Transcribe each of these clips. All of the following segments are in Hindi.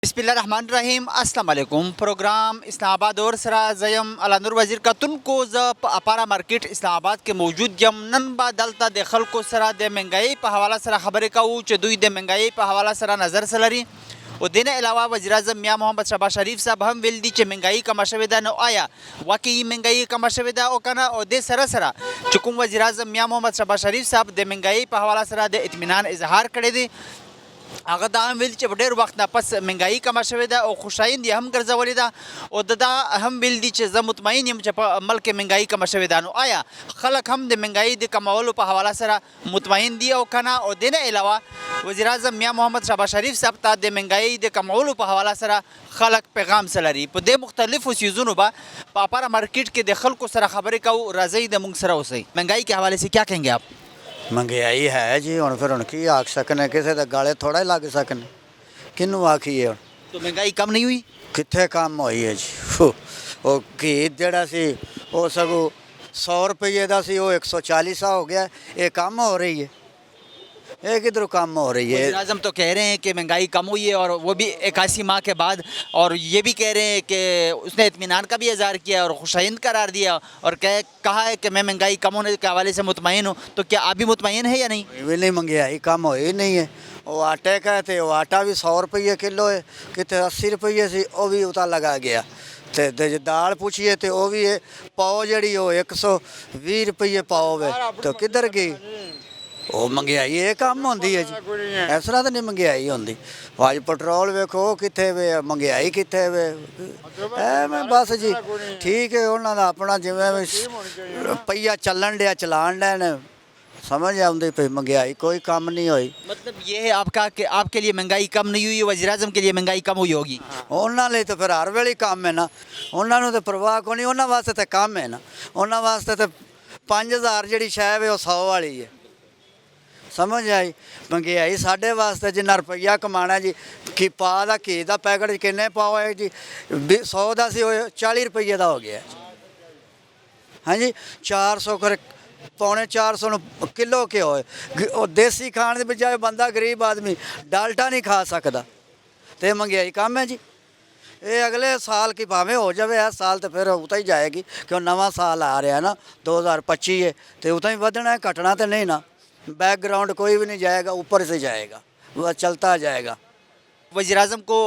बिस्मिल्लाहिर्रहमानिर्रहीम अस्सलाम वालेकुम। प्रोग्राम इस्लामाबाद और सरा जयम अलानुर वज़ीर का तुन को ज अपारा मार्केट इस्लामाबाद के मौजूद यम नन बा दलता दे खल्को सरा दे महंगाई पे हवाला सरा खबर का च दुई दे महंगाई पे हवाला सरा नज़र सलरी और देने अलावा वज़ीर आज़म मियाँ मोहम्मद शहबाज शरीफ साहब हम वेल दी चे महंगाई का मशविदा न आया वाकई महंगाई का मशविदा ओ कना और दे सरा सरा चुकुम वज़ीर आज़म मियाँ मोहम्मद शहबाज शरीफ साहब दे महंगाई पे हवाला सरा दे इत्मीनान इजहार करे दे अगर दाम विल चे ढेर वक्त ना पस महंगाई का मशविदा और खुशाइन हम गर्जवली दा और ददा हम विल दी चे ज मुतमईन यम चे मल के महंगाई का मशविदा नो आया खलक हम दे महंगाई दे कमावल पर हवाला सरा मुतमईन दिया और खाना और देने अलावा वज़ीर आज़म मियाँ मोहम्मद शहबाज शरीफ साहब ता दे महंगाई दे कमावल पर हवाला सरा खलक पैगाम सलरी पर दे मुख्तलिफ चीज़ों बा पापारा मार्केट के दखल को सरा खबर का रज़ई दे मुंगसरा उसे महंगाई के हवाले से क्या कहेंगे आप? महंगाई है जी हूँ फिर हूँ की आख सकने किसी के गाले थोड़ा ही लग सकने किनू आखिए हूँ तो महंगाई कम नहीं हुई कितने कम हुई है जी वो घी जड़ा सी वो सगों 100 रुपये का सी वो 140 हो गया ये कम हो रही है ये किधरों कम हो रही है। वज़ीर आज़म तो कह रहे हैं कि महंगाई कम हुई है और वो भी 81 माह के बाद और ये भी कह रहे हैं कि उसने इत्मीनान का भी इज़हार किया और खुशाइंद करार दिया और कहा है कि मैं महंगाई कम होने के हवाले से मुतमईन हूँ। तो क्या आप भी मुतमईन है या नहीं? भी नहीं महंगाई कम हो ही नहीं है। वो आटे का थे वो आटा भी 100 रुपये किलो है कितने 80 रुपये से वो भी उता लगा गया तो दाल पूछिए तो वो भी है पाव जड़ी वो 120 रुपये पाव है तो किधर गई वो महंगाई ये कम होंगी है जी इस तरह तो नहीं महंगाई होंगी। आज पेट्रोल वेखो कितने वे महंगाई कितने वे मैं बस जी ठीक है उन्होंने अपना जिमें पहिया चलन दिया चलान डैन समझ आती पी महंगाई कोई कम नहीं हुई। मतलब ये है आपका कि आपके लिए महंगाई कम नहीं हुई वज़ीर आज़म के लिए महंगाई कम हुई होगी। उन्होंने तो फिर हर वेले कम है ना उन्होंने तो परवाह को नहीं उन्होंने वास्ते तो कम है ना उन्होंने वास्ते तो 5000 जी शायद है 100 वाली है समझ आई। महंगाई साढ़े वास्ते जिन्ना रुपया कमाना जी कि पा का घी का पैकेट किन्ने पाओ है जी 100 का सी 40 रुपये का हो गया हाँ जी 400 कर पौने 400 किलो के हो देसी खाने के बजाय बंदा गरीब आदमी डाल्टा नहीं खा सकता तो महंगाई कम है जी। ये अगले साल की भावें हो जाए इस साल तो फिर उतना ही जाएगी क्यों नवा साल आ रहा है ना 2025 है तो उतना ही बढ़ना है घटना तो नहीं ना बैकग्राउंड कोई भी नहीं जाएगा ऊपर से जाएगा वह चलता जाएगा। वज़ीर आज़म को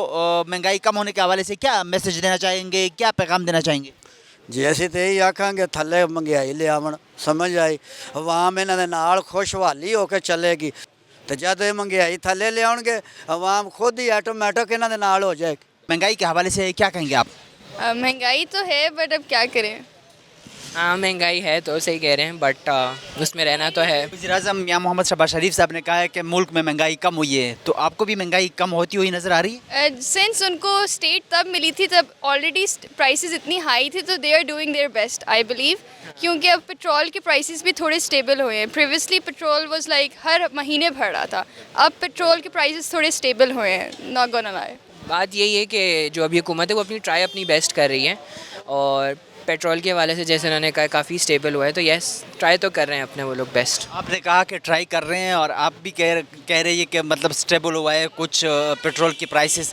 महंगाई कम होने के हवाले से क्या मैसेज देना चाहेंगे क्या पैगाम देना चाहेंगे? जी असी तो यही आखांगे थले महंगाई ले आवन समझ आई अवाम इन्होंने नाल खुशहाली होकर चलेगी तो जब ये महंगाई थले ले आउणगे अवाम खुद ही ऑटोमैटिक इन्होंने नाल हो जाएगी। महंगाई के हवाले से क्या कहेंगे आप? महंगाई तो है बट अब क्या करें। हाँ महंगाई है तो सही कह रहे हैं बट उसमें रहना तो है। वज़ीर आज़म मियाँ मोहम्मद शहबाज शरीफ साहब ने कहा है कि मुल्क में महंगाई कम हुई है तो आपको भी महंगाई कम होती हुई नज़र आ रही है? सिंस उनको स्टेट तब मिली थी तब ऑलरेडी प्राइसेस इतनी हाई थी तो they are doing their best I believe क्योंकि अब पेट्रोल के प्राइसेस भी थोड़े स्टेबल हुए हैं। प्रीवियसली पेट्रोल वाज लाइक हर महीने बढ़ रहा था अब पेट्रोल के प्राइसेस थोड़े स्टेबल हुए हैं नॉट गोना लाई। बात यही है कि जो अभी हुकूमत है वो अपनी बेस्ट कर रही है और पेट्रोल के हवाले से जैसे उन्होंने कहा काफ़ी स्टेबल हुआ है तो यस ट्राई तो कर रहे हैं अपने वो लोग बेस्ट। आपने कहा कि ट्राई कर रहे हैं और आप भी कह रहे हैं कि मतलब स्टेबल हुआ है कुछ पेट्रोल की प्राइसेस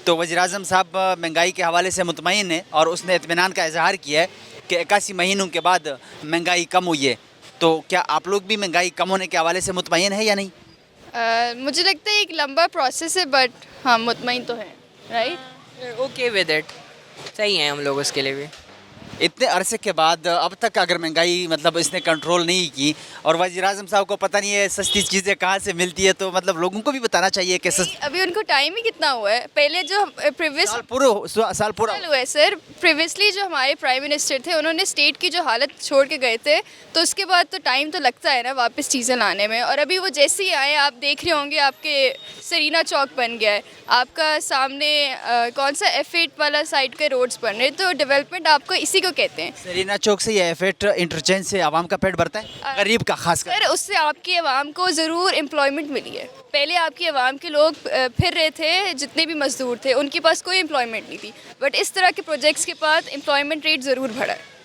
तो वज़ीर आज़म साहब महंगाई के हवाले से मुतमईन है और उसने इत्मीनान का इजहार किया है कि 81 महीनों के बाद महंगाई कम हुई है तो क्या आप लोग भी महंगाई कम होने के हवाले से मुतमईन है या नहीं? मुझे लगता है एक लंबा प्रोसेस है बट हाँ मुतमईन तो है राइट ओके विद इट सही है हम लोग उसके लिए भी। इतने अरसे के बाद अब तक अगर महंगाई मतलब इसने कंट्रोल नहीं की और वज़ीर आज़म साहब को पता नहीं है सस्ती चीज़ें कहाँ से मिलती है तो मतलब लोगों को भी बताना चाहिए कि अभी उनको टाइम ही कितना हुआ है। पहले जो प्रीवियस साल पूरा हुआ है सर प्रीवियसली जो हमारे प्राइम मिनिस्टर थे उन्होंने स्टेट की जो हालत छोड़ के गए थे तो उसके बाद तो टाइम तो लगता है ना वापस चीज़ें लाने में और अभी वो जैसे ही आए आप देख रहे होंगे आपके सरीना चौक बन गया है आपका सामने कौन सा F8 वाला साइड के रोड्स बन रहे तो डेवलपमेंट आपको इसी को कहते हैं। सरीना चौक से या F8 इंटरचेंज से आवाम का पेट भरता है गरीब का खास कर उससे आपकी आवाम को ज़रूर एम्प्लॉयमेंट मिली है। पहले आपकी आवाम के लोग फिर रहे थे जितने भी मजदूर थे उनके पास कोई एम्प्लॉयमेंट नहीं थी बट इस तरह के प्रोजेक्ट्स के बाद एम्प्लॉयमेंट रेट ज़रूर बढ़ा है।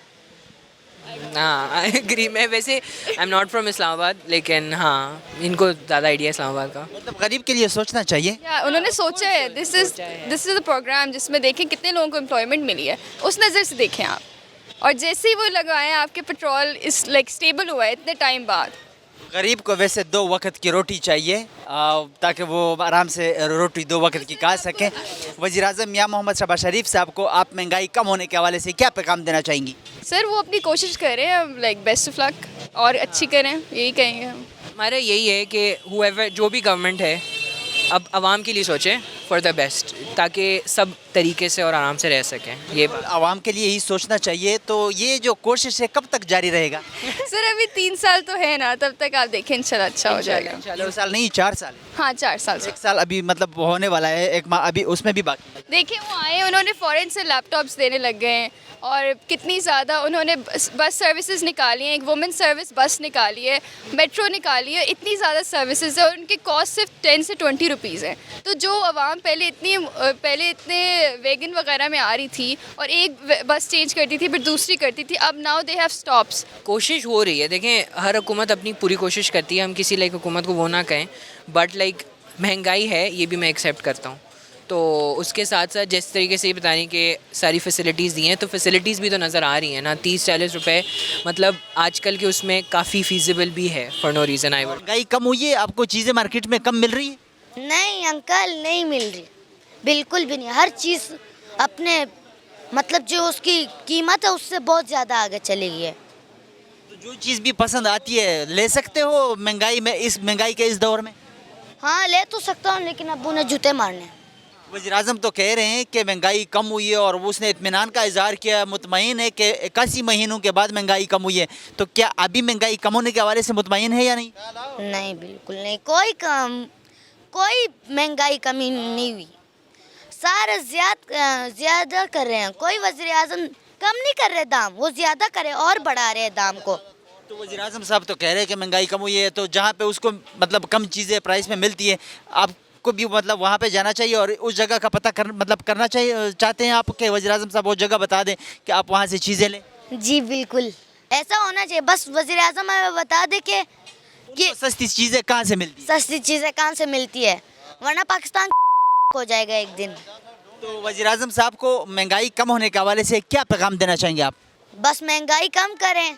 हाँ आई एग्री। मैं वैसे I am not from Islamabad, लेकिन हाँ इनको ज़्यादा आइडिया है इस्लामाबाद का। मतलब गरीब के लिए सोचना चाहिए। या उन्होंने सोचा है दिस इज़ द प्रोग्राम जिसमें देखें कितने लोगों को एम्प्लॉयमेंट मिली है, उस नज़र से देखें आप। और जैसे ही वो लगाए आपके पेट्रोल इस लाइक स्टेबल हुआ है इतने टाइम बाद। गरीब को वैसे 2 वक्त की रोटी चाहिए ताकि वो आराम से रोटी 2 वक्त की खा सकें। वज़ीर आज़म मियां मोहम्मद शहबाज शरीफ साहब को आप महंगाई कम होने के हवाले से क्या पैगाम देना चाहेंगी? सर वो अपनी कोशिश कर रहे हैं, लाइक बेस्ट ऑफ लक और अच्छी करें, यही कहेंगे हम। हमारा यही है कि whoever जो भी गवर्नमेंट है अब आवाम के लिए सोचें फॉर द बेस्ट, ताकि सब तरीके से और आराम से रह सकें। ये आवाम के लिए ही सोचना चाहिए। तो ये जो कोशिश है कब तक जारी रहेगा? सर अभी 3 साल तो है ना, तब तक आप देखें इंशाल्लाह अच्छा हो जाएगा। 2 साल नहीं 4 साल। हाँ 4 साल से। 1 साल अभी मतलब होने वाला है, 1 माह अभी उसमें भी बाकी। देखिए वो आए, उन्होंने फ़ॉरेन से लैपटॉप्स देने लग गए हैं और कितनी ज़्यादा उन्होंने बस सर्विसेज निकाली हैं, एक वुमेन सर्विस बस निकाली है, मेट्रो निकाली है, इतनी ज़्यादा सर्विसेज है और उनकी कॉस्ट सिर्फ 10 से 20 रुपीज़ है। तो जो आवाम पहले इतने वैगन वगैरह में आ रही थी और एक बस चेंज करती थी फिर दूसरी करती थी, अब नाउ दे हैव स्टॉप्स। कोशिश हो रही है। देखें हर हुकूमत अपनी पूरी कोशिश करती है, हम किसी लाइक हुकूमत को वो ना कहें, बट लाइक महंगाई है ये भी मैं एक्सेप्ट करता हूँ। तो उसके साथ साथ जिस तरीके से ये बताने कि सारी फैसिलिटीज़ दी हैं, तो फैसिलिटीज़ भी तो नज़र आ रही हैं ना। 30-40 रुपए मतलब आजकल के उसमें काफ़ी फीजिबल भी है फॉर नो रीज़न। आई महंगाई कम हुई है, आपको चीज़ें मार्केट में कम मिल रही है? नहीं अंकल, नहीं मिल रही, बिल्कुल भी नहीं। हर चीज़ अपने मतलब जो उसकी कीमत है उससे बहुत ज़्यादा आगे चली गई है। तो जो चीज़ भी पसंद आती है ले सकते हो महंगाई में, इस महंगाई के इस दौर में? हाँ ले तो सकता हूँ, लेकिन अब्बू ने जूते मारने हैं। वज़ीर आज़म तो कह रहे हैं कि महंगाई कम हुई है और उसने इत्मीनान का इजहार किया, मुतमईन है कि 81 महीनों के बाद महंगाई कम हुई है। तो क्या अभी महंगाई कम होने के हवाले से मुतमईन है या नहीं? नहीं बिल्कुल नहीं, कोई महंगाई कमी नहीं हुई, सारे ज़्यादा कर रहे हैं। कोई वज़ीर आज़म कम नहीं कर रहे दाम, वो ज़्यादा कर रहे और बढ़ा रहे हैं दाम को। तो वज़ीर आज़म साहब तो कह रहे हैं कि महंगाई कम हुई है, तो जहाँ पे उसको मतलब कम चीज़ें प्राइस में मिलती है, आपको भी मतलब वहाँ पे जाना चाहिए और उस जगह का पता करना चाहिए। चाहते हैं आप कि वज़ीर आज़म साहब वो जगह बता दें कि आप वहाँ से चीज़ें लें? जी बिल्कुल ऐसा होना चाहिए। बस वज़ीर आज़म हमें बता दे कि तो सस्ती चीज़ें कहाँ से मिलती है? सस्ती चीज़ें कहाँ से मिलती है, वरना पाकिस्तान हो जाएगा एक दिन। तो वज़ीर आज़म साहब को महंगाई कम होने के हवाले से क्या पैगाम देना चाहेंगे आप? बस महंगाई कम करें।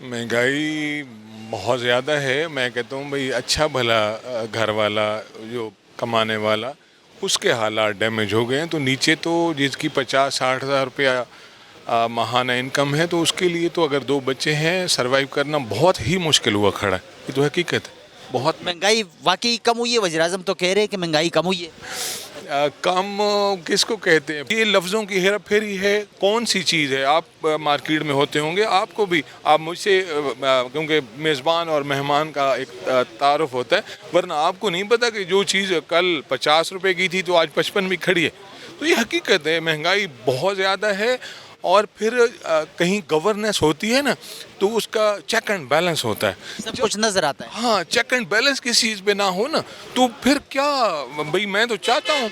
महंगाई बहुत ज़्यादा है. मैं कहता हूँ भाई अच्छा भला घर वाला जो कमाने वाला उसके हालात डैमेज हो गए हैं तो नीचे तो जिसकी 50-60 हज़ार रुपया माहाना इनकम है तो उसके लिए तो अगर 2 बच्चे हैं सर्वाइव करना बहुत ही मुश्किल हुआ खड़ा है. ये तो हकीकत है. बहुत महंगाई वाकई कम हुई है? वज़ीर आज़म तो कह रहे हैं कि महंगाई कम हुई है. कम किसको कहते हैं? ये लफ्ज़ों की हेरा फेरी है. कौन सी चीज़ है? आप मार्केट में होते होंगे, आपको भी आप मुझसे क्योंकि मेज़बान और मेहमान का एक तारुफ होता है, वरना आपको नहीं पता कि जो चीज़ कल 50 रुपए की थी तो आज 55 भी खड़ी है. तो ये हकीकत है. महंगाई बहुत ज़्यादा है और फिर कहीं गवर्नेंस होती है ना तो उसका चेक एंड बैलेंस होता है. सब कुछ नज़र आता है. हाँ, चेक एंड बैलेंस किसी चीज़ पे ना हो ना तो फिर क्या भाई. मैं तो चाहता हूँ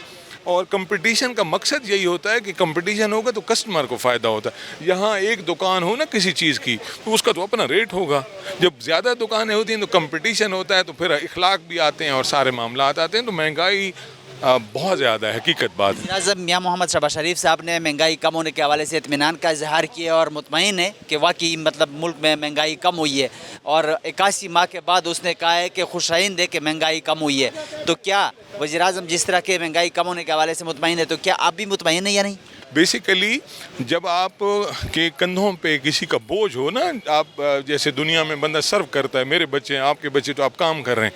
और कंपटीशन का मकसद यही होता है कि कंपटीशन होगा तो कस्टमर को फ़ायदा होता है. यहाँ एक दुकान हो ना किसी चीज़ की तो उसका तो अपना रेट होगा. जब ज़्यादा दुकानें होती हैं तो कंपटीशन होता है तो फिर इखलाक भी आते हैं और सारे मामला आते हैं. तो महंगाई बहुत ज़्यादा है. हकीकत बात. वज़ीर-ए-आज़म मियां मोहम्मद शहबाज शरीफ साहब ने महंगाई कम होने के हवाले से इत्मीनान का इजहार किया और मुतमईन है कि वाकई मतलब मुल्क में महंगाई कम हुई है और 81 माह के बाद उसने कहा है कि खुशाइंद है कि महंगाई कम हुई है. तो क्या वज़ीर-ए-आज़म जिस तरह के महंगाई कम होने के हवाले से मुतमईन है तो क्या आप भी मुतमईन हैं या नहीं? बेसिकली जब आप के कंधों पे किसी का बोझ हो ना, आप जैसे दुनिया में बंदा सर्व करता है, मेरे बच्चे हैं आपके बच्चे तो आप काम कर रहे हैं,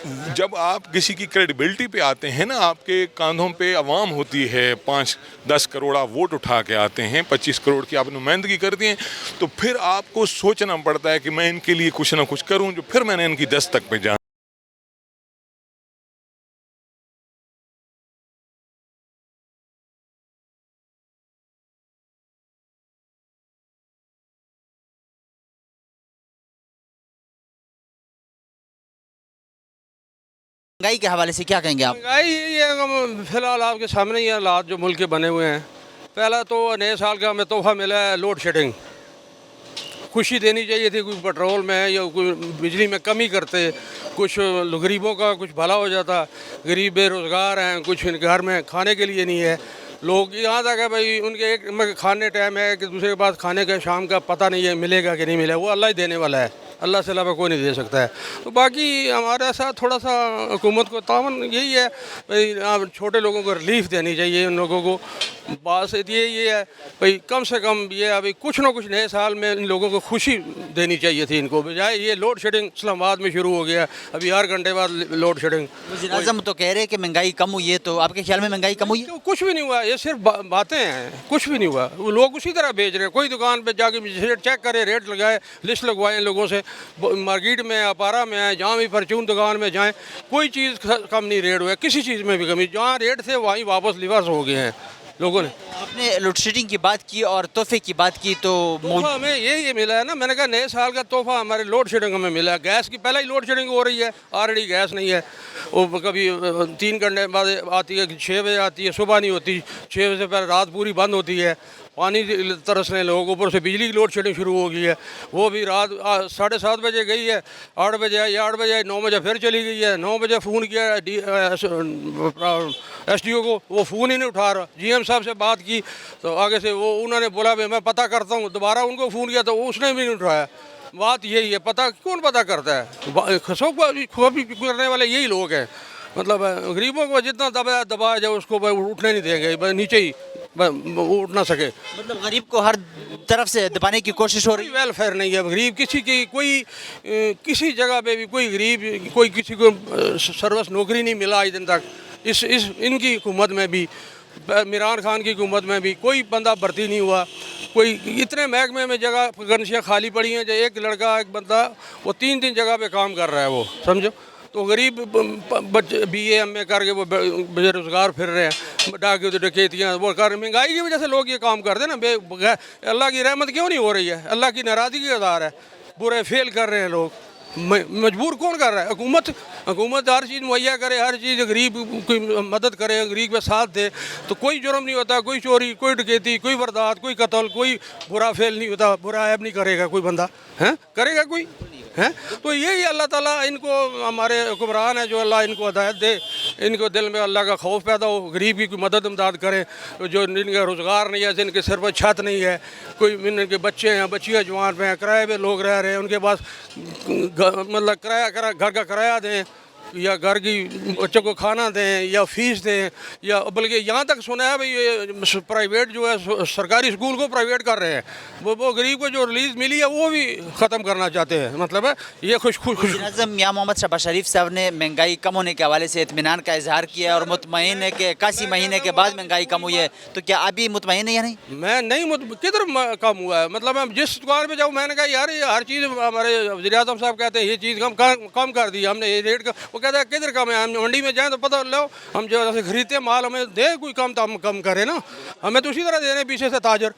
जब आप किसी की क्रेडिबिलिटी पे आते हैं ना, आपके कांधों पे अवाम होती है, 5-10 करोड़ आप वोट उठा के आते हैं, 25 करोड़ की आपने नुमाइंदगी कर दी है, तो फिर आपको सोचना पड़ता है कि मैं इनके लिए कुछ ना कुछ करूं, जो फिर मैंने इनकी दस्तक पे जाना। महंगाई के हवाले से क्या कहेंगे आप? महंगाई ये फिलहाल आपके सामने ही हालात जो मुल्क के बने हुए हैं। पहला तो नए साल का हमें तोहफा मिला है लोड शेडिंग। खुशी देनी चाहिए थी, कोई पेट्रोल में या कोई बिजली में कमी करते, कुछ गरीबों का कुछ भला हो जाता। गरीब बेरोज़गार हैं, कुछ घर में खाने के लिए नहीं है। लोग यहाँ तक है भाई उनके एक में खाने टाइम है कि दूसरे के पास खाने का शाम का पता नहीं है मिलेगा कि नहीं मिलेगा, वो अल्लाह ही देने वाला है, अल्लाह से अलावा कोई नहीं दे सकता है। तो बाकी हमारे साथ थोड़ा सा हुकूमत को तावन यही है भाई, आप छोटे लोगों को रिलीफ देनी चाहिए। उन लोगों को बात ये है भाई, कम से कम ये अभी कुछ ना कुछ नए साल में इन लोगों को खुशी देनी चाहिए थी इनको, बजाय ये लोड शेडिंग इस्लामाबाद में शुरू हो गया, अभी 8 घंटे बाद लोड शेडिंग। वज़ीर-ए-आज़म तो कह रहे हैं कि महंगाई कम हुई है, तो आपके ख्याल में महंगाई कम हुई है? तो कुछ भी नहीं हुआ, ये सिर्फ बातें हैं, कुछ भी नहीं हुआ। वो लोग उसी तरह बेच रहे हैं। कोई दुकान पे जाके रेट चेक करे, रेट लगाए, लिस्ट लगवाएं लोगों से, मार्केट में अपारा में आए, जहाँ भी परचून दुकान में जाएं, कोई चीज़ कम नहीं रेट हुआ है, किसी चीज़ में भी कमी। जहाँ रेट थे वहीं वापस रिवर्स हो गए हैं लोगों ने। आपने लोड शेडिंग की बात की और तोहफे की बात की, तो तोहफा हमें ये मिला है ना, मैंने कहा नए साल का तोहफा हमारे लोड शेडिंग हमें मिला है। गैस की पहले ही लोड शेडिंग हो रही है, ऑलरेडी गैस नहीं है। वो कभी 3 घंटे बाद आती है, 6 बजे आती है, सुबह नहीं होती, 6 बजे से पहले रात पूरी बंद होती है। पानी तरसने लोग, ऊपर से बिजली की लोड शेडिंग शुरू हो गई है, वो भी रात 7:30 बजे गई है, 8 बजे आई, 8 बजे आई, 9 बजे फिर चली गई है। 9 बजे फ़ोन किया SDO को, वो फ़ोन ही नहीं उठा रहा। GM साहब से बात की तो आगे से वो उन्होंने बोला भाई मैं पता करता हूँ। दोबारा उनको फ़ोन किया तो उसने भी नहीं उठाया। बात यही है, पता कौन पता करता है? खसों करने वाले यही लोग हैं। मतलब गरीबों को जितना दबाया जाए उसको उठने नहीं देंगे, बस नीचे ही वो उठ ना सके। मतलब गरीब को हर तरफ से दबाने की कोशिश हो रही है। वेलफेयर नहीं है, गरीब किसी की कोई किसी जगह पे भी कोई गरीब कोई किसी को सर्विस नौकरी नहीं मिला आज दिन तक। इस इनकी हुकूमत में भी, इमरान खान की हुकूमत में भी कोई बंदा भर्ती नहीं हुआ। कोई इतने महकमे में जगह वैकेंसियाँ खाली पड़ी हैं जो एक लड़का एक बंदा वो 3 जगह पे काम कर रहा है, वो समझो। तो गरीब बच्चे BA MA करके वो बेरोज़गार फिर रहे हैं, डाके डकैतियाँ वो कर। महंगाई की वजह से लोग ये काम करते हैं ना। अल्लाह की रहमत क्यों नहीं हो रही है? अल्लाह की नाराज़गी का आधार है। बुरे फेल कर रहे हैं लोग, मजबूर कौन कर रहा है? हुकूमत हर चीज़ मुहैया करे, हर चीज़ गरीब की मदद करे, गरीब का साथ दे, तो कोई जुर्म नहीं होता, कोई चोरी, कोई डकैती, कोई वारदात, कोई कत्ल, कोई बुरा फेल नहीं होता, बुरा ऐब नहीं करेगा कोई बंदा, हैं करेगा कोई? हैं तो यही अल्लाह ताला इनको, हमारे हुक्मरान है जो अल्लाह इनको हिदायत दे, इनको दिल में अल्लाह का खौफ पैदा हो, गरीब की कोई मदद इमदाद करे। जो जिनका रोज़गार नहीं है, जिनके सिर पर छत नहीं है, कोई इनके बच्चे हैं, बच्चियाँ जवान पे हैं, किराए पे लोग रह रहे हैं, उनके पास मतलब घर का किराया दें या घर की बच्चों को खाना दें या फीस दें, या बल्कि यहाँ तक सुना है भाई ये प्राइवेट जो है सरकारी स्कूल को प्राइवेट कर रहे हैं। वो गरीब को जो रिलीज़ मिली है वो भी ख़त्म करना चाहते हैं। मतलब है ये वज़ीर-ए-आज़म मियां मोहम्मद शहबाज शरीफ साहब ने महंगाई कम होने के हवाले से इत्मीनान का इजहार किया और मुतमईन है कि 81 महीने के बाद महंगाई कम हुई है, तो क्या अभी मुतमईन है या नहीं? मैं नहीं किधर कम हुआ है? मतलब मैं जिस दुकान पे जाऊँ, मैंने कहा यार ये हर चीज़, हमारे वज़ीर-ए-आज़म साहब कहते हैं ये चीज़ कम कर दी हमने, ये रेट का, वो कहता है किधर कम है? हम मंडी में जाएँ तो पता लो, हम जो ऐसे खरीदते माल हमें दे कोई कम तो हम कम करें ना, हमें तो उसी तरह दे रहे हैं पीछे से ताजर।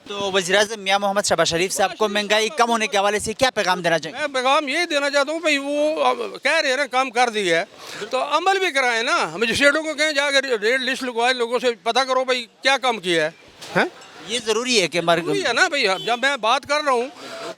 तो वज़ीर-ए-आज़म मियां मोहम्मद शहबाज शरीफ साहब को महंगाई कम होने के हवाले से क्या पैगाम देना चाहिए? मैं पैगाम यही देना चाहता हूँ भाई, वो कह रहे हैं ना कम कर दी है तो अमल भी कराएं ना। मजिस्ट्रेटों को कहें जाकर रेट लिस्ट लगवाए, लोगों से पता करो भाई क्या कम किया है? ये ज़रूरी है कि ज़रूरी है ना भाई। जब मैं बात कर रहा हूँ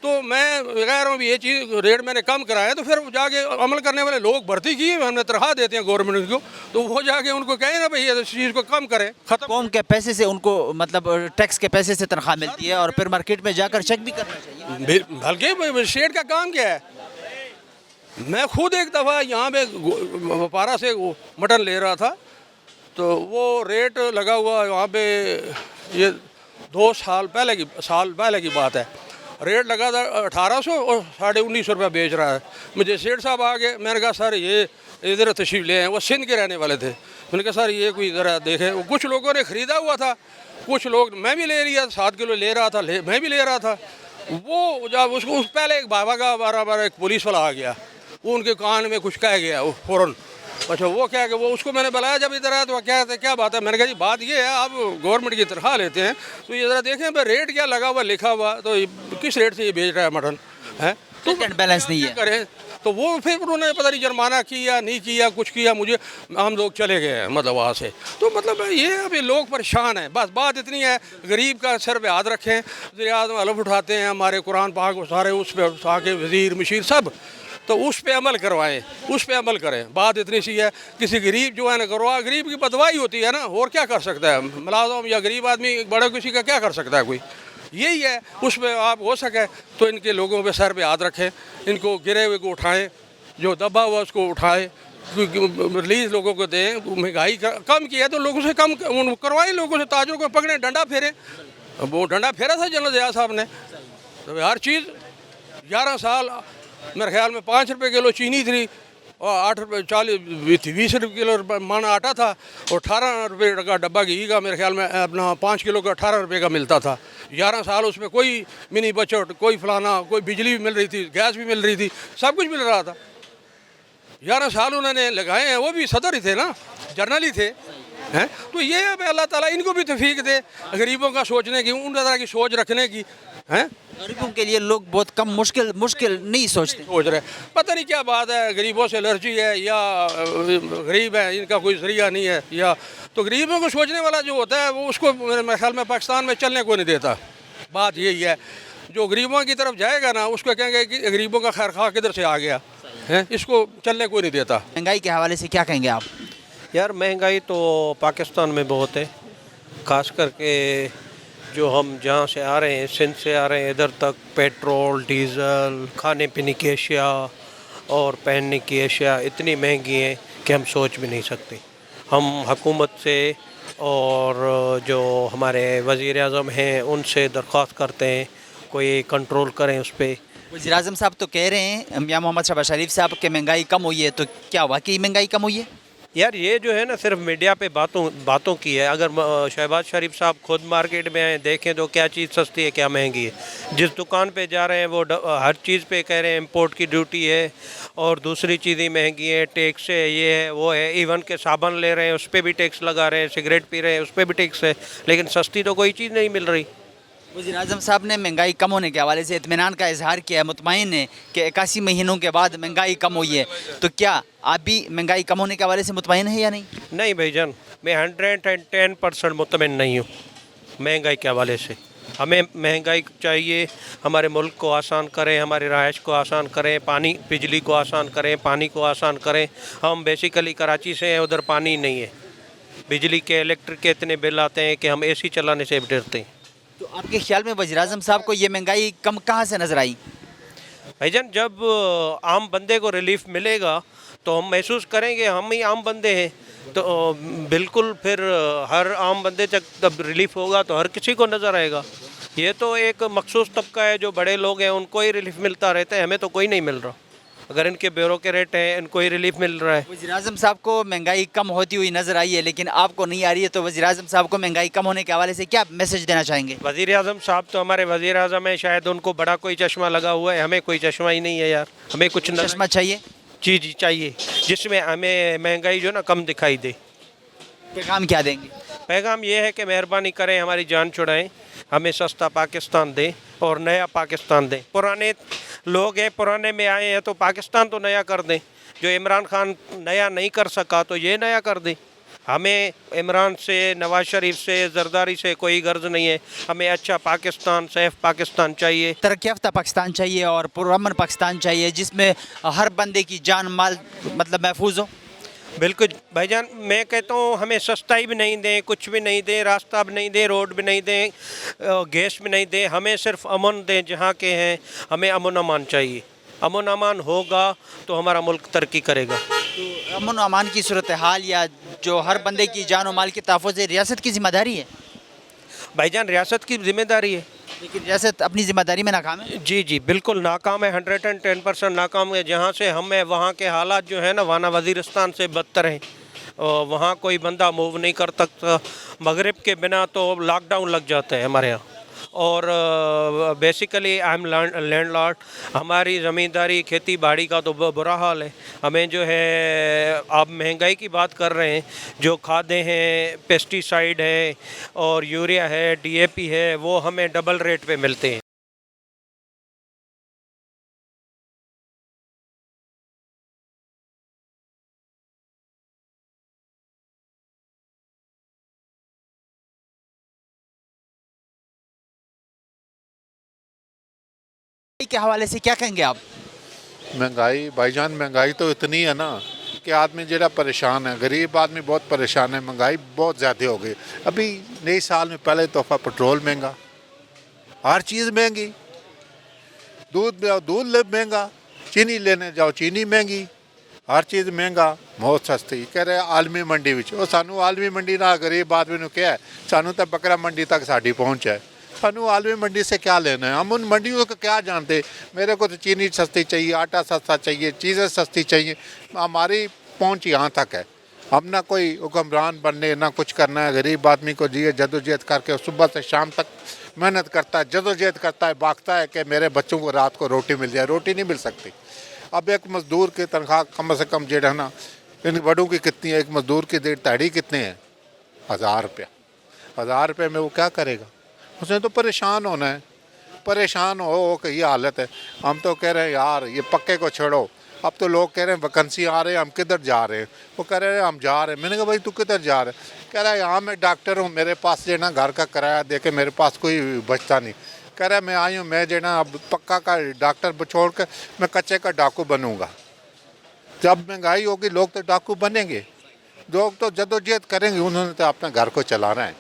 तो मैं कह रहा हूँ ये चीज़ रेट मैंने कम कराया, तो फिर जाके अमल करने वाले लोग भर्ती किए, हमने तनख्वाह देते हैं गवर्नमेंट को, तो वो जाके उनको कहें ना भाई ये चीज़ को कम करें। खत्म कौम के पैसे से उनको, मतलब टैक्स के पैसे से तनख्वाह मिलती है और फिर मार्केट में जाकर चेक भी करना चाहिए। बल्कि शेड का काम क्या है? मैं खुद एक दफ़ा यहाँ पे व्यापारा से मटन ले रहा था, तो वो रेट लगा हुआ वहाँ पे, ये 2 साल पहले की बात है, रेट लगा था 1800 और 1950 रुपये बेच रहा है। मुझे सेठ साहब आ गए, मैंने कहा सर ये इधर तशरीफ़ ले आए, वो सिंध के रहने वाले थे। मैंने कहा सर ये कोई ज़रा देखें। वो कुछ लोगों ने ख़रीदा हुआ था, कुछ लोग, मैं भी ले लिया, 7 किलो ले रहा था, मैं भी ले रहा था। वो जब उसको पहले एक बाबा का बार एक पुलिस वाला आ गया, वो उनके कान में कुछ कह गया वो फ़ौरन। अच्छा वो क्या कि वो उसको मैंने बुलाया जब इधर आया तो क्या बात है। मैंने कहा जी बात ये है आप गवर्नमेंट की तनख्वाह लेते हैं तो ये ज़रा देखें भाई रेट क्या लगा हुआ लिखा हुआ, तो किस रेट से ये बेच रहा है मटन है, तो बैलेंस नहीं है। करें तो वो फिर उन्होंने पता नहीं जुर्माना किया नहीं किया कुछ किया, मुझे हम लोग चले गए मतलब वहाँ से। तो मतलब ये अभी लोग परेशान हैं, बस बात इतनी है गरीब का सर पे हाथ रखें। वज़ीर-ए-आज़म हलफ उठाते हैं हमारे कुरान पाक सारे उस पर आके वज़ीर मशीर सब, तो उस पे अमल करवाएं, उस पे अमल करें। बात इतनी सी है, किसी गरीब जो है ना करवा, गरीब की बदवाई होती है ना, और क्या कर सकता है मुलाज़िम या गरीब आदमी बड़ा किसी का क्या कर सकता है कोई। यही है, उस पर आप हो सके तो इनके लोगों पे सर पे हाथ रखें, इनको गिरे हुए को उठाएं, जो दबा हुआ उसको उठाएं, रिलीज़ लोगों को दें। महंगाई कम की है तो लोगों से कम करवाएं, लोगों से ताजरों को पकड़ें, डंडा फेरें। वो डंडा फेरा था जनरल ज़िया साहब ने। तो हर चीज़ 11 साल मेरे ख्याल में 5 रुपये किलो चीनी थी और 8 रुपये 20 रुपये किलो मन आटा था और 18 रुपये का डब्बा घी का मेरे ख्याल में अपना 5 किलो का 18 रुपये का मिलता था। 11 साल उसमें कोई मिनी बचत, कोई फलाना, कोई बिजली भी मिल रही थी, गैस भी मिल रही थी, सब कुछ मिल रहा था। 11 साल उन्होंने लगाए हैं, वो भी सदर ही थे ना, जर्नल ही थे हैं। तो ये अब अल्लाह ताला इनको भी तौफीक दे गरीबों का सोचने की, उन तरह की सोच रखने की हैं। गरीबों के लिए लोग बहुत कम मुश्किल नहीं सोचते, सोच रहे पता नहीं क्या बात है, गरीबों से एलर्जी है या गरीब है इनका कोई जरिया नहीं है, या तो गरीबों को सोचने वाला जो होता है वो उसको मेरे ख्याल में पाकिस्तान में चलने को नहीं देता। बात यही है, जो गरीबों की तरफ जाएगा ना उसको कहेंगे कि गरीबों का खैर खा किधर से आ गया है, इसको चलने को नहीं देता। महंगाई के हवाले से क्या कहेंगे आप? यार महंगाई तो पाकिस्तान में बहुत है, ख़ास करके जो हम जहाँ से आ रहे हैं, सिंध से आ रहे हैं इधर तक, पेट्रोल, डीज़ल, खाने पीने की अशिया और पहनने की अशिया इतनी महंगी हैं कि हम सोच भी नहीं सकते। हम हुकूमत से और जो हमारे वज़ीर-ए-आज़म हैं उनसे दरख्वास्त करते हैं कोई कंट्रोल करें उस पर। वज़ीर-ए-आज़म साहब तो कह रहे हैं मियां मोहम्मद शहबाज शरीफ साहब कि महंगाई कम हुई है, तो क्या वाकई महंगाई कम हुई है? यार ये जो है ना सिर्फ मीडिया पे बातों की है। अगर शहबाज शरीफ साहब खुद मार्केट में आए देखें तो क्या चीज़ सस्ती है क्या महंगी है। जिस दुकान पे जा रहे हैं वो हर चीज़ पे कह रहे हैं इम्पोर्ट की ड्यूटी है और दूसरी चीज़ें महंगी हैं, टैक्स है, ये है वो है। इवन के साबुन ले रहे हैं उस पर भी टैक्स लगा रहे हैं, सिगरेट पी रहे हैं उस पर भी टैक्स है, लेकिन सस्ती तो कोई चीज़ नहीं मिल रही। वज़ीर-ए-आज़म साहब ने महंगाई कम होने के हवाले से इत्मीनान का इजहार किया है, मुतमईन है कि 81 महीनों के बाद महंगाई कम हुई है। तो क्या आप भी महंगाई कम होने के हवाले से मुतमईन है या नहीं? नहीं भाईजान, मैं 110% मुतमईन नहीं हूँ महंगाई के हवाले से। हमें महंगाई चाहिए, हमारे मुल्क को आसान करें, हमारे रहायश को आसान करें, पानी बिजली को आसान करें, पानी को आसान करें। हम बेसिकली कराची से हैं, उधर पानी नहीं है, बिजली के इलेक्ट्रिक के इतने बिल आते हैं कि हम AC चलाने से डरते हैं। तो आपके ख्याल में वज़ीर-ए-आज़म साहब को ये महंगाई कम कहाँ से नज़र आई? भाईजान जब आम बंदे को रिलीफ मिलेगा तो हम महसूस करेंगे हम ही आम बंदे हैं, तो बिल्कुल फिर हर आम बंदे तक जब रिलीफ होगा तो हर किसी को नज़र आएगा। ये तो एक मखसूस तबका है, जो बड़े लोग हैं उनको ही रिलीफ मिलता रहता है, हमें तो कोई नहीं मिल रहा। अगर इनके ब्यूरो के रेट हैं इनको ही रिलीफ मिल रहा है। वज़ीर-ए-आज़म साहब को महंगाई कम होती हुई नज़र आई है लेकिन आपको नहीं आ रही है, तो वज़ीर-ए-आज़म साहब को महंगाई कम होने के हवाले से क्या मैसेज देना चाहेंगे? वज़ीर-ए-आज़म साहब तो हमारे वज़ीर-ए-आज़म है, शायद उनको बड़ा कोई चश्मा लगा हुआ है, हमें कोई चश्मा ही नहीं है यार। हमें कुछ चश्मा चाहिए? जी चाहिए, जिसमें हमें महंगाई जो ना कम दिखाई दे। पैगाम क्या देंगे? पैगाम ये है कि मेहरबानी करें हमारी जान छुड़ाएं, हमें सस्ता पाकिस्तान दें और नया पाकिस्तान दें। पुराने लोग हैं, पुराने में आए हैं तो पाकिस्तान तो नया कर दें। जो इमरान खान नया नहीं कर सका तो ये नया कर दें। हमें इमरान से, नवाज शरीफ से, जरदारी से कोई गर्ज नहीं है। हमें अच्छा पाकिस्तान, सेफ पाकिस्तान चाहिए, तरक्की याफ्ता पाकिस्तान चाहिए और पुरअमन पाकिस्तान चाहिए जिसमें हर बंदे की जान माल मतलब महफूज हो। बिल्कुल भाईजान, मैं कहता हूँ हमें सस्ताई भी नहीं दें, कुछ भी नहीं दें, रास्ता भी नहीं दें, रोड भी नहीं दें, गैस भी नहीं दें, हमें सिर्फ अमन दें जहाँ के हैं। हमें अमन अमान चाहिए, अमन अमान होगा तो हमारा मुल्क तरक्की करेगा। तो अमन अमान की सूरत हाल या जो हर बंदे की जान और माल के तहफ़्फ़ुज़ रियासत की ज़िम्मेदारी है? भाईजान रियासत की ज़िम्मेदारी है, लेकिन जैसे अपनी जिम्मेदारी में नाकाम है। जी जी बिल्कुल नाकाम है, 110% नाकाम है। जहाँ से हमें वहाँ के हालात जो है ना वाना वज़ीरिस्तान से बदतर हैं। और वहाँ कोई बंदा मूव नहीं कर सकता, मगरिब के बिना तो लॉकडाउन लग जाता है हमारे यहाँ। और बेसिकली आई एम लैंडलॉर्ड, हमारी ज़मींदारी खेती बाड़ी का तो बुरा हाल है। हमें जो है आप महंगाई की बात कर रहे हैं, जो खादें हैं, पेस्टिसाइड है और यूरिया है, डीएपी है, वो हमें डबल रेट पे मिलते हैं। के हवाले से क्या कहेंगे आप? महंगाई भाईजान, महंगाई तो इतनी है ना कि आदमी जरा परेशान है, गरीब आदमी बहुत परेशान है। महंगाई बहुत ज़्यादा हो गई। अभी नए साल में पहले तोहफा पेट्रोल महंगा, हर चीज़ महंगी, दूध महंगा, चीनी लेने जाओ चीनी महंगी, हर चीज़ महंगा, बहुत सस्ती। कह रहे आलमी मंडी विच, वो सानू आलमी मंडी ना गरीब आदमी ने क्या है, सानू तो बकरा मंडी तक साड़ी पहुँच है। सानू आलमी मंडी से क्या लेना है, हम उन मंडियों को क्या जानते। मेरे को तो चीनी सस्ती चाहिए, आटा सस्ता चाहिए, चीज़ें सस्ती चाहिए, हमारी पहुंच यहाँ तक है। हम ना कोई हुक्मरान बनने ना कुछ करना है, गरीब आदमी को जिए जदोजहद करके सुबह से शाम तक मेहनत करता है, जदोजहद करता है, भागता है कि मेरे बच्चों को रात को रोटी मिल जाए। रोटी नहीं मिल सकती। अब एक मज़दूर की तनख्वाह कम से कम जेड़ा ना, इन बड़ों की कितनी है, एक मज़दूर की दिहाड़ी कितने हैं, 1000 रुपया। 1000 रुपये में वो क्या करेगा? उसने तो परेशान होना है। परेशान हो कि ये हालत है। हम तो कह रहे हैं यार ये पक्के को छोड़ो। अब तो लोग कह रहे हैं वैकेंसी आ रहे हैं, हम किधर जा रहे हैं। वो कह रहे हैं हम जा रहे हैं। मैंने कहा भाई तू किधर जा रहे है? कह रहा है यहाँ मैं डॉक्टर हूँ, मेरे पास जो ना घर का किराया दे के मेरे पास कोई बचता नहीं। कह रहा है मैं आई हूँ, मैं जो ना अब पक्का का डॉक्टर छोड़ कर मैं कच्चे का डाकू बनूँगा। जब महंगाई होगी लोग तो डाकू बनेंगे, लोग तो जदोजहद करेंगे। उन्होंने तो अपने घर को चलाना है।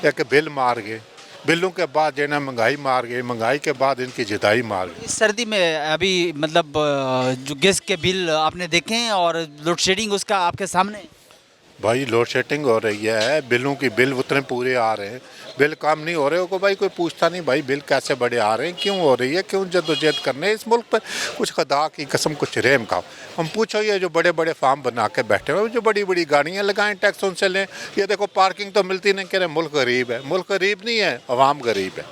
एक बिल मार गए, बिलों के बाद जो ना महंगाई मार गई, महंगाई के बाद इनकी जुदाई मार गई। इस सर्दी में अभी मतलब जो गैस के बिल आपने देखे हैं और लोड शेडिंग उसका आपके सामने है? भाई लोड शेडिंग हो रही है, बिलों की बिल उतने पूरे आ रहे हैं, बिल कम नहीं हो रहे हो। भाई कोई पूछता नहीं भाई बिल कैसे बड़े आ रहे हैं, क्यों हो रही है, क्यों जदोजहद करने इस मुल्क पर। कुछ खुदा की कसम कुछ रेम खाओ। हम पूछो ये जो बड़े बड़े फार्म बना के बैठे हुए, जो बड़ी बड़ी गाड़ियाँ लगाएं, टैक्स उनसे लें। ये देखो पार्किंग तो मिलती नहीं। कह रहे मुल्क गरीब है। मुल्क गरीब नहीं है, अवाम गरीब है।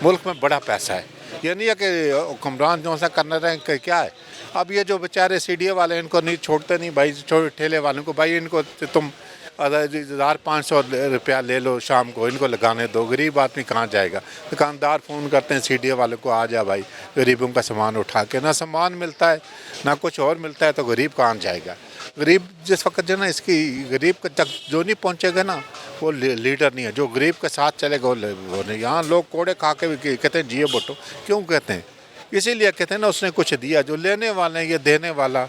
मुल्क में बड़ा पैसा है। ये नहीं है कि हुक्मरान जो सा करना रहे कि क्या है। अब ये जो बेचारे सीडीए वाले इनको नहीं छोड़ते नहीं भाई, ठेले वालों को भाई इनको तुम 1500 रुपया ले लो शाम को, इनको लगाने दो। गरीब आदमी कहाँ जाएगा? दुकानदार फ़ोन करते हैं सीडीए वाले को, आ जा भाई गरीबों का सामान उठा के। ना सामान मिलता है ना कुछ और मिलता है, तो गरीब कहाँ जाएगा? गरीब जिस वक्त जो ना इसकी गरीब तक जो नहीं पहुँचेगा ना, वो लीडर नहीं है। जो गरीब के साथ चलेगा वो नहीं। यहाँ लोग कोड़े खा के भी कहते हैं जिए बटो। क्यों कहते हैं? इसीलिए कहते हैं ना उसने कुछ दिया। जो लेने वाले हैं ये देने वाला।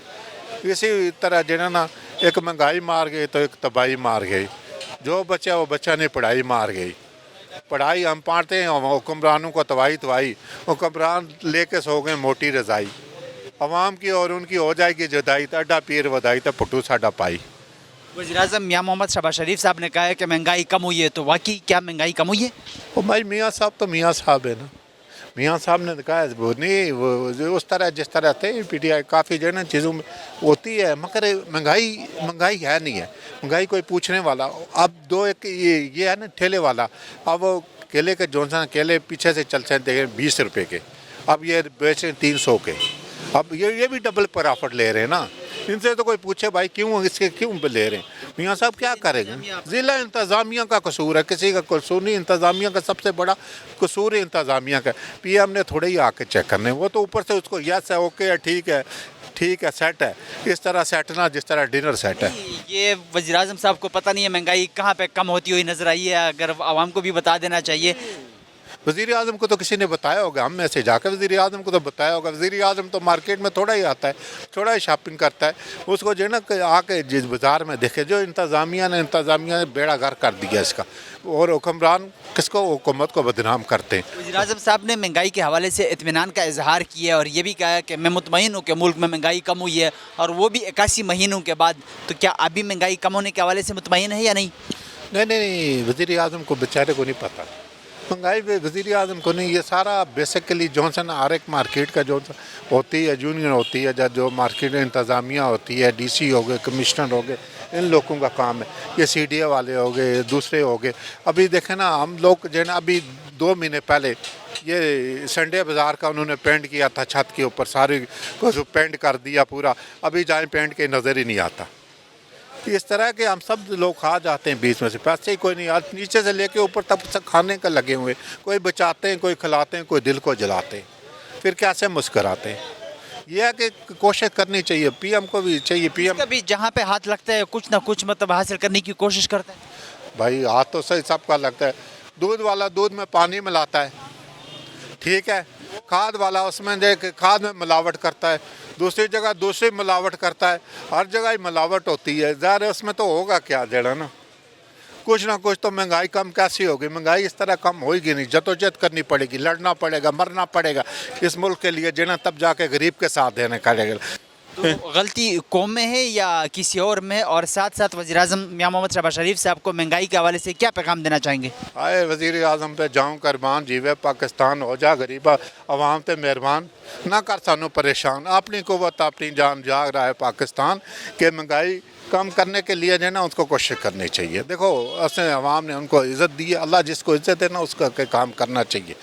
इसी तरह जो ना एक महंगाई मार गई तो एक तबाही मार गई। जो बचा वो बच्चा ने पढ़ाई मार गई। पढ़ाई हम पढ़ते हैं, हुक्मरानों को तबाही। हुक्मरान लेके सो गए मोटी रज़ाई। अवाम की और उनकी हो जाएगी जुदाई, तो अड्डा पीर वधाई तो पुटू साडा पाई। वज़ीर-ए-आज़म मियां मोहम्मद शहबाज शरीफ साहब ने कहा है कि महंगाई कम हुई है, तो वाकई क्या महंगाई कम हुई है? वो भाई मियाँ साहब तो मियाँ साहब है ना। मियाँ साहब ने कहा है वो नहीं, वो उस तरह जिस तरह थे पीटीआई काफ़ी जो है ना चीज़ों में होती है, मगर महंगाई है नहीं है। महंगाई कोई पूछने वाला। अब दो एक ये है ना ठेले वाला, अब वो केले के जोनसा केले पीछे से चलते हैं देखें 20 रुपये के, अब ये बेचें 300 के। अब ये भी डबल प्रॉफिट ले रहे हैं ना। इनसे तो कोई पूछे भाई क्यों इसके क्यों ले रहे हैं? मियाँ साहब क्या करेंगे? ज़िला इंतज़ामिया का कसूर है, किसी का कसूर नहीं। इंतज़ामिया का सबसे बड़ा कसूर है इंतज़ामिया का। पीएम ने थोड़े ही आके चेक करने, वो तो ऊपर से उसको यस है, ओके है, ठीक है सेट है। इस तरह सेट ना जिस तरह डिनर सेट है। ये वज़ीर-ए-आज़म साहब को पता नहीं है महंगाई कहाँ पे कम होती हुई नजर आई है? अगर आवाम को भी बता देना चाहिए। वज़ीर आज़म को तो किसी ने बताया होगा, हम में से जाकर वज़ीर आज़म को तो बताया होगा। वज़ीर आज़म तो मार्केट में थोड़ा ही आता है, थोड़ा ही शॉपिंग करता है। उसको जो है ना आके जिस बाज़ार में देखे, जो इंतज़ामिया ने बेड़ा गर्क कर दिया इसका। और हुक्मरान किसको, हुकूमत को बदनाम करते हैं। वज़ीर-ए-आज़म साहब ने महंगाई के हवाले से इत्मीनान का इजहार किया और ये भी कहा कि मैं मुतमईन हूँ कि मुल्क में महंगाई कम हुई है, और वो भी 81 महीनों के बाद। तो क्या अभी महंगाई कम होने के हवाले से मुतमईन है या नहीं? नहीं, वज़ीर आज़म को बेचारे को नहीं पता। महंगाई वज़ीर आज़म को नहीं, ये सारा बेसिकली जॉनसन हर एक मार्केट का जो होती है यूनियन होती है, जो मार्केट इंतज़ामिया होती है, डीसी हो गए, कमिश्नर हो गए, इन लोगों का काम है। ये सीडीए वाले हो गए, दूसरे हो गए। अभी देखें ना, हम लोग जो है ना, अभी 2 महीने पहले ये संडे बाज़ार का उन्होंने पेंट किया था, छत के ऊपर सारी को जो पेंट कर दिया पूरा, अभी जाए पेंट के नज़र ही नहीं आता। इस तरह के हम सब लोग खा जाते हैं बीच में से, पैसे ही कोई नहीं, आज नीचे से लेके ऊपर तक सब खाने का लगे हुए, कोई बचाते हैं, कोई खिलाते हैं, कोई दिल को जलाते हैं, फिर कैसे मुस्कराते हैं। यह है कि कोशिश करनी चाहिए, पीएम को भी चाहिए, पीएम कभी जहाँ पे हाथ लगता है कुछ ना कुछ मतलब हासिल करने की कोशिश करते हैं। भाई हाथ तो सही सबका लगता है। दूध वाला दूध में पानी मिलाता है, ठीक है, खाद वाला उसमें देख खाद में मिलावट करता है, दूसरी जगह दूसरी मिलावट करता है, हर जगह ही मिलावट होती है। ज़ाहिर है उसमें तो होगा क्या जड़ा ना कुछ तो महंगाई कम कैसी होगी। महंगाई इस तरह कम होगी नहीं, जदोजहद करनी पड़ेगी, लड़ना पड़ेगा, मरना पड़ेगा इस मुल्क के लिए, जिन्हें तब जाके गरीब के साथ देने पड़ेगा। तो गलती कौम में है या किसी और में? और साथ साथ वज़ीर आज़म मियां मोहम्मद शहबाज शरीफ साहब को महंगाई के हवाले से क्या पैगाम देना चाहेंगे? आए वज़ीर आज़म पे जाऊँ कुर्बान, जीवे पाकिस्तान हो जा गरीबा अवाम पे मेहरबान, ना कर सानू परेशान, अपनी कुव्वत अपनी जान जाग रहा है पाकिस्तान के महंगाई कम करने के लिए जो है ना उसको कोशिश करनी चाहिए। देखो असले अवाम ने उनको इज़्ज़त दी है, अल्लाह जिसको इज़्ज़त है ना उसका काम करना चाहिए।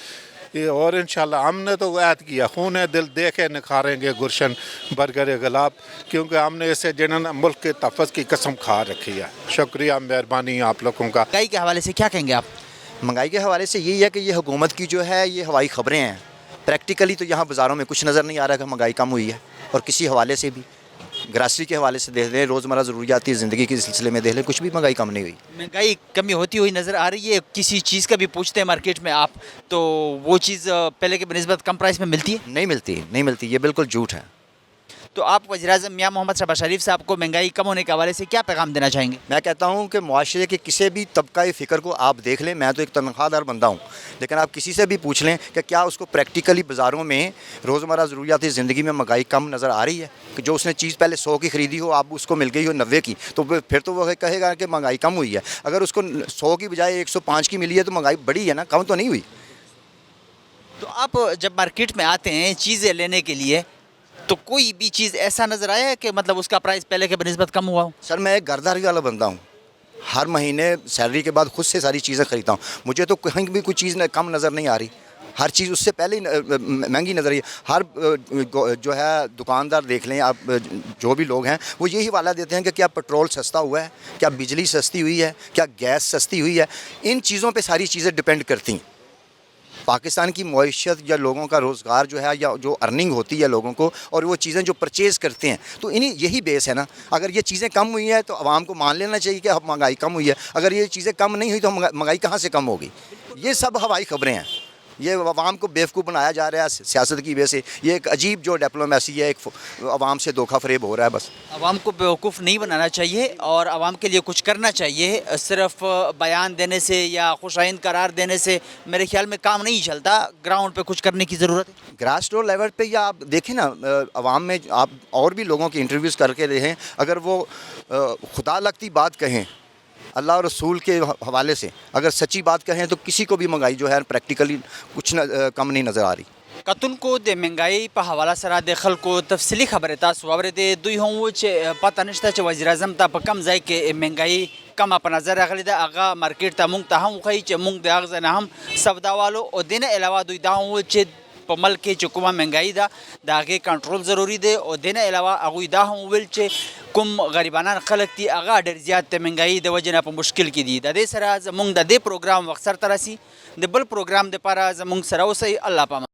ये और इंशाल्लाह हमने तो ऐद किया, खून है दिल देखे निखारेंगे गुलशन बरगर गुलाब, क्योंकि हमने इसे जिन्होंने मुल्क के तहफ़्फ़ुज़ की कसम खा रखी है। शुक्रिया, मेहरबानी आप लोगों का। महंगाई के हवाले से क्या कहेंगे आप? महंगाई के हवाले से यही है कि ये हुकूमत की जो है ये हवाई ख़बरें हैं। प्रैक्टिकली तो यहाँ बाज़ारों में कुछ नज़र नहीं आ रहा कि महंगाई कम हुई है, और किसी हवाले से भी ग्रासरी के हवाले से देख लें, रोज़मर्रा ज़रूरियाती ज़िंदगी के सिलसिले में देख लें, कुछ भी महंगाई कम नहीं हुई। महंगाई कमी होती हुई नज़र आ रही है। किसी चीज़ का भी पूछते हैं मार्केट में आप, तो वो चीज़ पहले के बनिस्बत कम प्राइस में मिलती है? नहीं मिलती, ये बिल्कुल झूठ है। तो आप वज़ीर आज़म मियां मोहम्मद शहबाज शरीफ साहब को महंगाई कम होने के हवाले से क्या पैगाम देना चाहेंगे? मैं कहता हूँ कि मुआशरे के किसी भी तबका फ़िक्र को आप देख लें, मैं तो एक तनख्वाहदार बंदा हूँ, लेकिन आप किसी से भी पूछ लें कि क्या उसको प्रैक्टिकली बाज़ारों में रोज़मर्रा ज़रूरियाती ज़िंदगी में महंगाई कम नज़र आ रही है? कि जो उसने चीज़ पहले 100 की ख़रीदी हो, आप उसको मिल गई हो 90 की, तो फिर तो वो कहेगा कि महंगाई कम हुई है। अगर उसको 100 की बजाय 105 की मिली है तो महंगाई बढ़ी है ना, कम तो नहीं हुई। तो आप जब मार्केट में आते हैं चीज़ें लेने के लिए, तो कोई भी चीज़ ऐसा नज़र आया है कि मतलब उसका प्राइस पहले के बनिस्बत कम हुआ हो? सर मैं एक घरदारी वाला बंदा हूँ, हर महीने सैलरी के बाद खुद से सारी चीज़ें ख़रीदता हूँ, मुझे तो कहीं भी कोई चीज़ कम नज़र नहीं आ रही, हर चीज़ उससे पहले ही महंगी नज़र आई। हर जो है दुकानदार देख लें आप, जो भी लोग हैं वो यही वाला देते हैं कि क्या पेट्रोल सस्ता हुआ है, क्या बिजली सस्ती हुई है, क्या गैस सस्ती हुई है। इन चीज़ों पे सारी चीज़ें डिपेंड करती हैं। पाकिस्तान की मईशत या लोगों का रोज़गार जो है, या जो अर्निंग होती है लोगों को, और वो चीज़ें जो परचेज़ करते हैं, तो इन्हीं यही बेस है ना। अगर ये चीज़ें कम हुई हैं तो आवाम को मान लेना चाहिए कि अब महंगाई कम हुई है। अगर ये चीज़ें कम नहीं हुई तो महंगाई कहाँ से कम होगी? ये सब हवाई ख़बरें हैं, ये अवाम को बेवकूफ़ बनाया जा रहा है सियासत की वजह से। ये एक अजीब जो डिप्लोमेसी है, एक अवाम से धोखा फरेब हो रहा है। बस आवाम को बेवकूफ़ नहीं बनाना चाहिए और आवाम के लिए कुछ करना चाहिए। सिर्फ बयान देने से या खुशाइंद करार देने से मेरे ख्याल में काम नहीं चलता, ग्राउंड पे कुछ करने की ज़रूरत है। ग्रास रूट लेवल पे या आप देखें ना, अवाम में आप और भी लोगों की इंटरव्यूज़ करके रहें, अगर वो खुदा लगती बात कहें अल्लाह और रसूल के हवाले से, अगर सच्ची बात कहें, तो किसी को भी महंगाई जो है प्रैक्टिकली कुछ कम नहीं नज़र आ रही। कतुन को दे महंगाई पर हवाला सरा दे खल को तफसीली खबर तास वावरे दे दुई हों वो पता नश्ता च वज़ीर आज़म ता कम जाए के महंगाई कम आप नज़र अगली दा आगा मार्केट ता मुंग ता हम खई च मुंग दे आग जना हम सब्दा वालो और दिन अलावा दुई दा वो पमल के चुकुमा महंगाई दा दागे कंट्रोल ज़रूरी दे और दिन अलावा अगुई दा हम विल चे कुम गरीबाना खलक ती आगा डर ज़्यादा महंगाई दे वजह आप मुश्किल की दी दे सरा जमुंग दे प्रोग्राम वक्सर तरसी दे बल प्रोग्राम दे पारा जमुंग सराव से अल्लाह पामा।